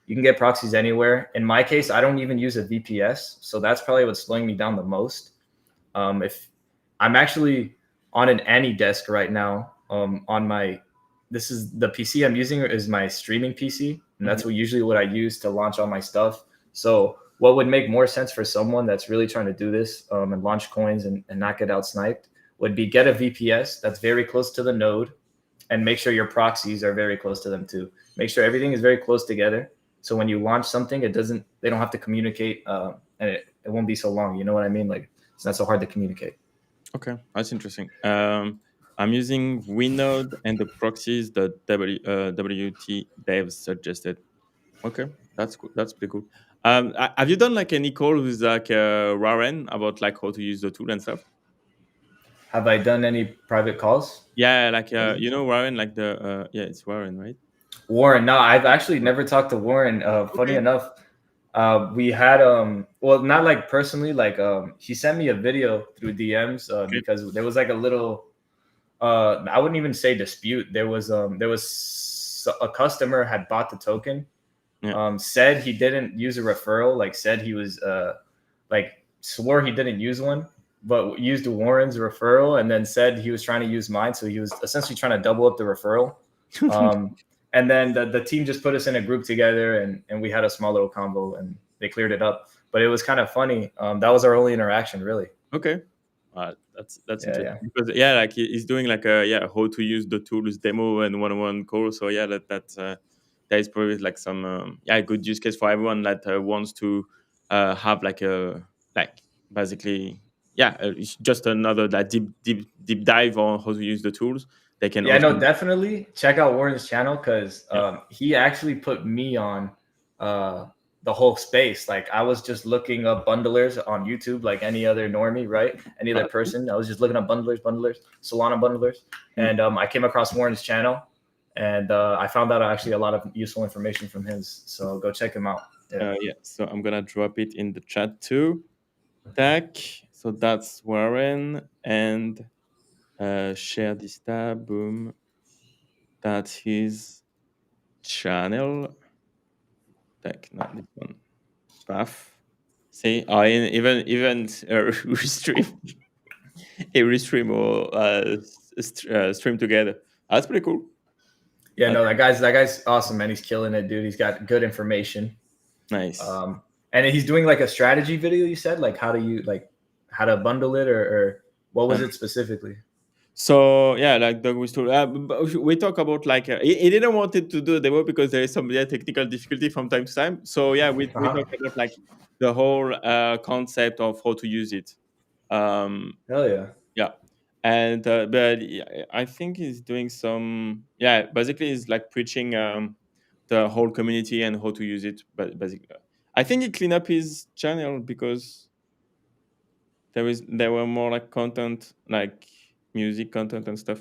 You can get proxies anywhere. In my case, I don't even use a VPS, so that's probably what's slowing me down the most. If I'm actually on an AnyDesk right now, on my this is the PC I'm using is my streaming PC, and Mhm. that's usually what I use to launch all my stuff. So what would make more sense for someone that's really trying to do this and launch coins and not get out sniped would be get a VPS that's very close to the node and make sure your proxies are very close to them too. Make sure everything is very close together. So when you launch something, they don't have to communicate and it won't be so long. You know what I mean? Like it's not so hard to communicate. Okay, that's interesting. I'm using Winode and the proxies that WT Dev suggested. Okay, that's cool. That's pretty cool. Have you done like any call with like Raren about like how to use the tool and stuff? Have I done any private calls? Yeah, like you know Raren, like the yeah, it's Raren, right? Warren, no, I've actually never talked to Warren. Funny Okay. enough, we had well, not like personally, like he sent me a video through DMs Okay. because there was like a little I wouldn't even say dispute. There was a customer had bought the token, Yeah. said he didn't use a referral, like said he was like swore he didn't use one, but used Warren's referral, and then said he was trying to use mine. So he was essentially trying to double up the referral. And then the team just put us in a group together, and we had a small little combo, and they cleared it up. But it was kind of funny. That was our only interaction, really. Okay. That's Yeah, interesting yeah. because like he's doing like how to use the tools demo and one-on-one call. So that is probably like some good use case for everyone that wants to have like a like basically it's just another that deep dive on how to use the tools. They can Yeah, also no, definitely check out Warren's channel, because yeah. he actually put me on uh, the whole space. Like, I was just looking up bundlers on YouTube, like any other normie, right? Any other person. I was just looking up bundlers, Solana bundlers, and I came across Warren's channel, and I found out actually a lot of useful information from his. So go check him out. Yeah. So I'm gonna drop it in the chat too. Tac. So that's Warren and share this tab. Boom. That's his channel. Tac, not this one. Paf. See, even restream, a restream or stream together. That's pretty cool. Yeah, no, that guy's awesome, man. He's killing it, dude. He's got good information. Nice. And he's doing like a strategy video. You said, like, how to bundle it, or what was it specifically? So like DogWithTool, but we talk about like he didn't want it to do the demo because there is some technical difficulty from time to time. So we talk about like the whole concept of how to use it. Hell yeah. Yeah, and but I think he's doing some basically he's like preaching the whole community and how to use it. But basically, I think he cleaned up his channel because there were more like content, like music content and stuff.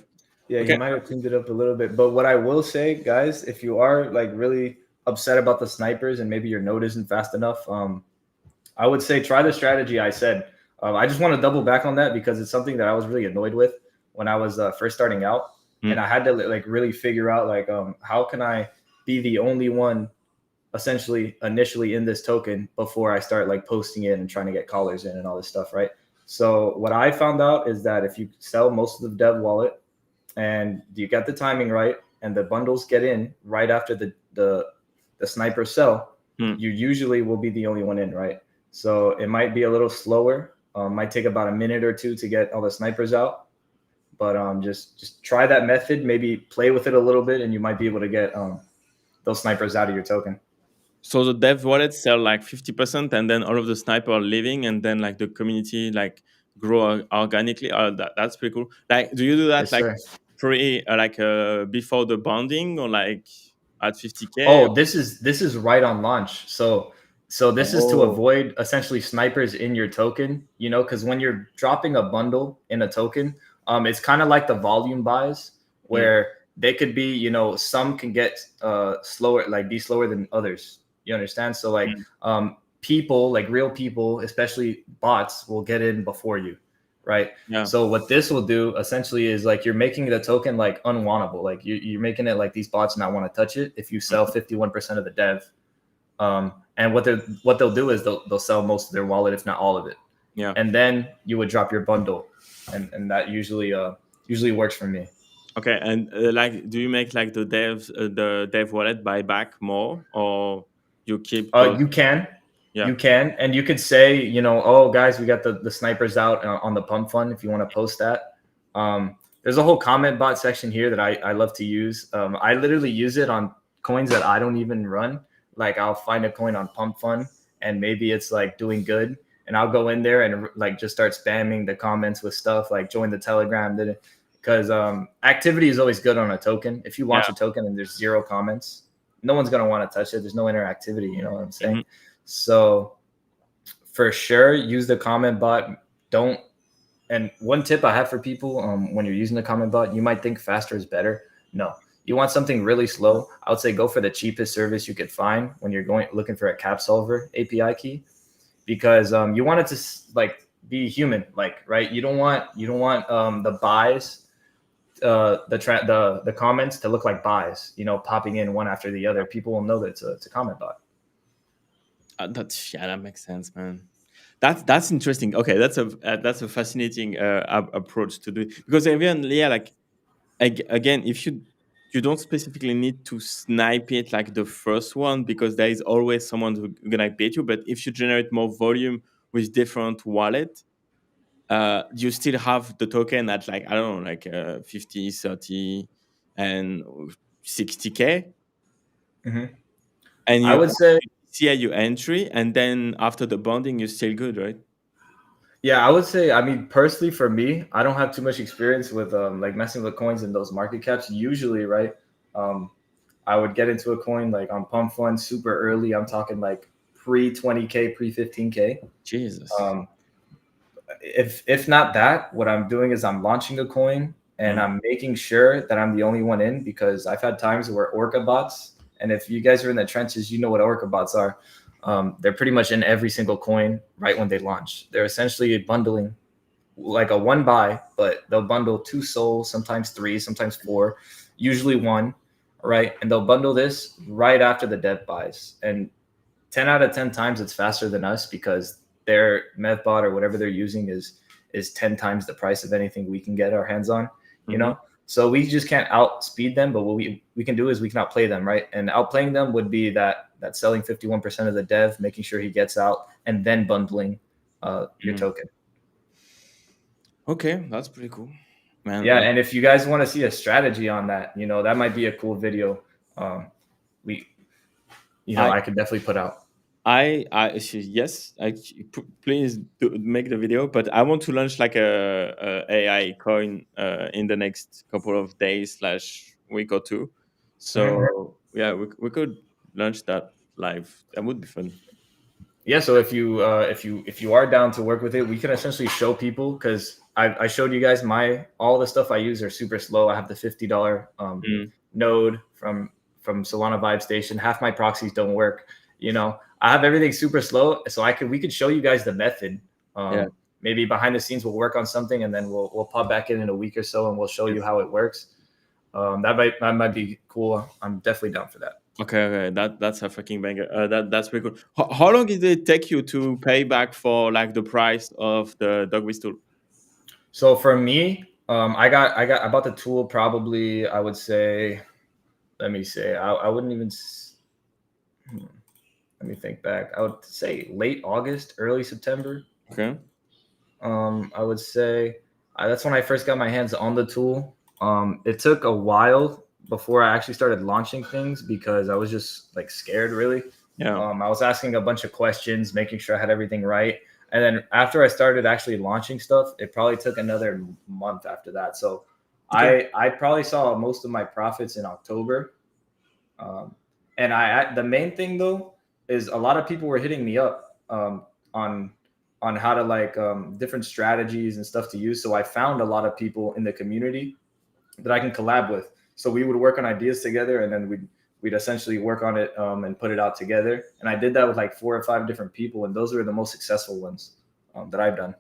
Yeah, he Okay. might have cleaned it up a little bit. But what I will say, guys, if you are like really upset about the snipers and maybe your node isn't fast enough, I would say try the strategy I said. I just want to double back on that because it's something that I was really annoyed with when I was first starting out, and I had to like really figure out like how can I be the only one essentially initially in this token before I start like posting it and trying to get callers in and all this stuff, right? So what I found out is that if you sell most of the dev wallet and you get the timing right and the bundles get in right after the sniper sell, you usually will be the only one in, right? So it might be a little slower, might take about a minute or two to get all the snipers out, but just try that method, maybe play with it a little bit, and you might be able to get those snipers out of your token. So the dev wallet sell like 50%, and then all of the sniper are leaving, and then like the community like grow organically. That's pretty cool. Like, do you do that Yes, like sir. before the bonding or like at 50K? Oh, this is right on launch. So this is to avoid essentially snipers in your token, you know, because when you're dropping a bundle in a token, it's kind of like the volume buys where they could be, you know, some can get slower, like be slower than others. You understand? So like people, like real people, especially bots, will get in before you, right? Yeah. So what this will do essentially is like you're making the token like unwantable. Like you're making it like these bots not want to touch it if you sell 51% of the dev. And what they'll do is they'll sell most of their wallet, if not all of it. Yeah. And then you would drop your bundle, and that usually works for me. Okay, and like, do you make like the dev wallet buy back more, or you keep those? You can. Yeah. You can, and you could say, you know, oh guys, we got the snipers out on the Pump.fun if you want to post that. There's a whole comment bot section here that I love to use. I literally use it on coins that I don't even run. Like I'll find a coin on Pump.fun and maybe it's like doing good, and I'll go in there and like just start spamming the comments with stuff like join the Telegram, because activity is always good on a token. If you launch a token and there's 0 comments, no one's gonna want to touch it. There's no interactivity. You know what I'm saying? So for sure, use the comment bot. Don't. And one tip I have for people, when you're using the comment bot, you might think faster is better. No, you want something really slow. I would say go for the cheapest service you could find when you're looking for a cap solver API key, because you want it to like be human, like, right? You don't want the buys the comments to look like buys, popping in one after the other. People will know that it's a comment bot. That makes sense, man. That's interesting. Okay, that's a fascinating approach to do it. Because even like again, if you don't specifically need to snipe it like the first one, because there is always someone who's gonna beat you. But if you generate more volume with different wallet, you still have the token at like, I don't know, like 50, 30, and 60K, Hmm. and I you would say, see your entry, and then after the bonding, you're still good, right? yeah, I would say, I mean, personally for me, I don't have too much experience with like messing with coins and those market caps. Usually, right? Um, I would get into a coin like on Pump.fun super early. I'm talking like pre 20K, pre 15K. Jesus. Um, if not that, what I'm doing is I'm launching a coin and Mm. I'm making sure that I'm the only one in, because I've had times where orca bots, and if you guys are in the trenches, you know what orca bots are. They're pretty much in every single coin right when they launch. They're essentially bundling like a one buy, but they'll bundle two souls, sometimes three, sometimes four, usually one, right? And they'll bundle this right after the dev buys. And 10 out of 10 times it's faster than us, because their methbot or whatever they're using is 10 times the price of anything we can get our hands on, you Mhm. know. So we just can't outspeed them, but what we can do is we can outplay them, right? And outplaying them would be that selling 51% of the dev, making sure he gets out, and then bundling your Mhm. token. Okay, that's pretty cool, man. Yeah, and if you guys want to see a strategy on that, that might be a cool video. We I I could definitely put out. yes, please make the video. But I want to launch like a AI coin in the next couple of days slash week or two. Mhm. So yeah, we could launch that live. That would be fun. Yeah, so if you are down to work with it, we can essentially show people, because I showed you guys all the stuff I use are super slow. I have the $50 Mm, node from Solana Vibe Station. Half my proxies don't work. I have everything super slow, so we could show you guys the method. yeah. Maybe behind the scenes we'll work on something, and then we'll pop back in a week or so, and we'll show you how it works. That might be cool. I'm definitely down for that. Okay. That's a fucking banger. That's pretty cool. How long did it take you to pay back for like the price of the DogWiz tool? So for me, I bought the tool probably, I would say, let me say, I wouldn't even let me think back. I would say late August, early September. Okay. I would say that's when I first got my hands on the tool. It took a while before I actually started launching things, because I was just like scared, really. Yeah. I was asking a bunch of questions, making sure I had everything right. And then after I started actually launching stuff, it probably took another month after that. So Okay. I probably saw most of my profits in October. Um, and the main thing though is a lot of people were hitting me up on how to like different strategies and stuff to use. So I found a lot of people in the community that I can collab with. So we would work on ideas together, and then we'd essentially work on it and put it out together. And I did that with like 4 or 5 different people, and those were the most successful ones that I've done.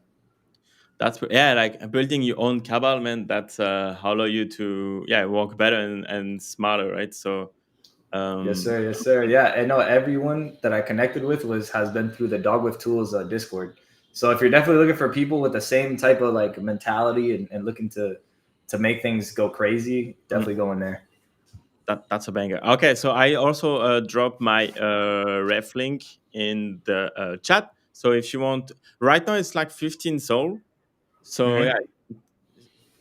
Yeah, like building your own cabal, man. That's allow you to work better and smarter, right? So Yes, um, sir. Yes, sir. Yeah, and no, everyone that I connected with has been through the DogWifTools Discord. So if you're definitely looking for people with the same type of like mentality and looking to make things go crazy, mm, definitely go in there. that's a banger. Okay, so I also dropped my ref link in the chat. So if you want, right now it's like 15 soul. So yeah, Hmm.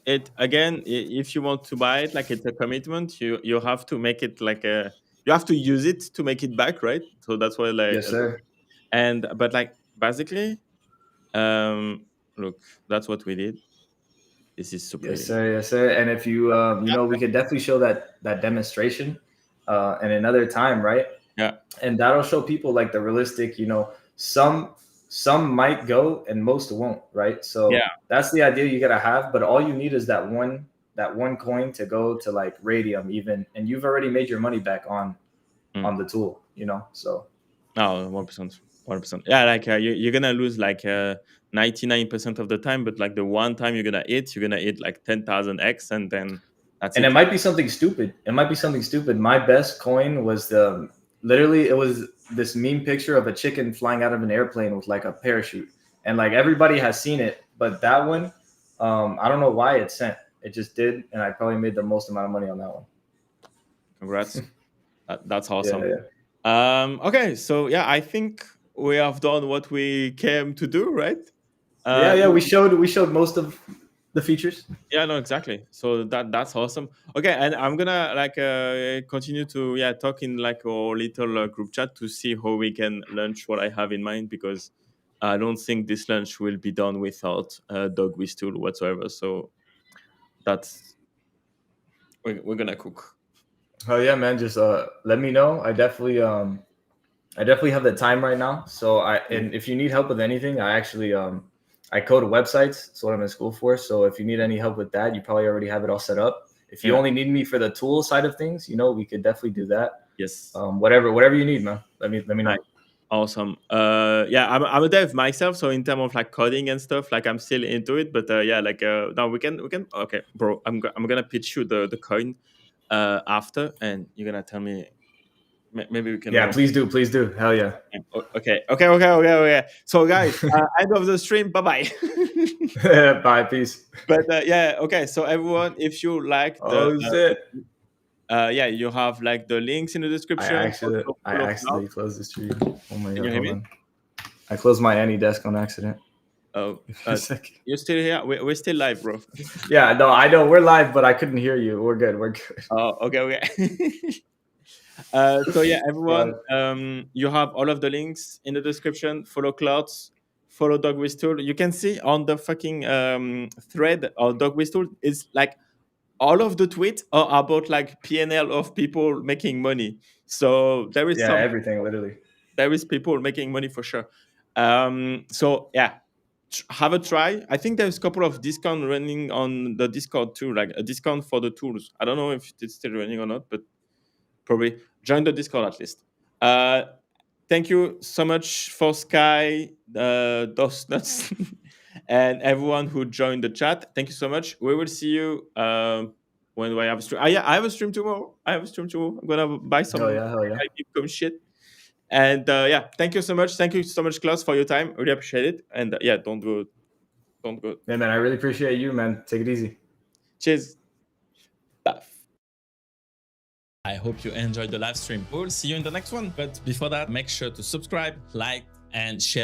it again, if you want to buy it, like it's a commitment. You have to make it like a you have to use it to make it back, right? So that's why like Yes, sir. and but like basically, look, that's what we did. This is so Yes, pretty. sir. Yes, sir. And if you, we could definitely show that demonstration in another time, right? Yeah. And that'll show people like the realistic. Some might go and most won't, right? So Yeah. that's the idea you gotta have. But all you need is that one coin to go to like radium even, and you've already made your money back Mm. on the tool. So No, 1%. 1%. Yeah, like you're gonna lose like 99% of the time, but like the one time you're gonna hit like 10,000x, and then That's And it. it might be something stupid. It might be something stupid. My best coin was literally it was this meme picture of a chicken flying out of an airplane with like a parachute, and like everybody has seen it, but that one, I don't know why it sent. It just did, and I probably made the most amount of money on that one. Congrats. That's Yeah, awesome. yeah, Okay, so yeah, I think we have done what we came to do, right? yeah, yeah. No, We showed most of the features. yeah, no, exactly. So that's awesome. Okay, and I'm gonna like continue to talk in like our little group chat to see how we can launch what I have in mind, because I don't think this launch will be done without DogWithTool whatsoever. So that's we're gonna cook. Oh yeah, man. Just let me know. I definitely have the time right now. So and if you need help with anything, I actually I code websites. That's what I'm in school for. So if you need any help with that, you probably already have it all set up. If you Yeah. only need me for the tool side of things, we could definitely do that. Yes. Whatever you need, man. Let me know. Nice. Awesome. Yeah, I'm a dev myself, so in terms of like coding and stuff, like I'm still into it. But yeah, like now we can. Okay, bro, I'm gonna pitch you the coin after, and you're gonna tell me maybe we can Yeah, launch. please do. Hell yeah. Okay. So guys, end of the stream. Bye bye. Bye, peace. But yeah, okay. So everyone, if you like the Oh shit. yeah, you have like the links in the I description. actually Also I follow Cloud. accidentally closed the stream. Oh my Can god, you hear hold me? on. I closed my AnyDesk on accident. Oh, Give me a second. you're still here. We're still live, bro. Yeah, no, I know we're live, but I couldn't hear you. We're good. We're good. Oh, okay. So yeah, everyone, God. you have all of the links in the description. Follow Clouds, follow DogWithTool. You can see on the fucking thread of DogWithTool, it's like all of the tweets are about like PNL of people making money. So Yeah, everything literally. there is people making money for sure. So yeah, have a try. I think there's a couple of discount running on the Discord too, like a discount for the tools. I don't know if it's still running or not, but probably join the Discord at least. Uh, Thank you so much for Sky, those nuts, and everyone who joined the chat. Thank you so much. We will see you when do I have a stream? Yeah, I have a stream tomorrow. I'm gonna buy Hell some yeah, hell yeah. shit. And yeah, thank you so much. Thank you so much, Klaus, for your time. Really appreciate it. And yeah, don't go. Yeah, man, I really appreciate you, man. Take it easy. Cheers. Bye. I hope you enjoyed the live stream. We'll see you in the next one. But before that, make sure to subscribe, like, and share.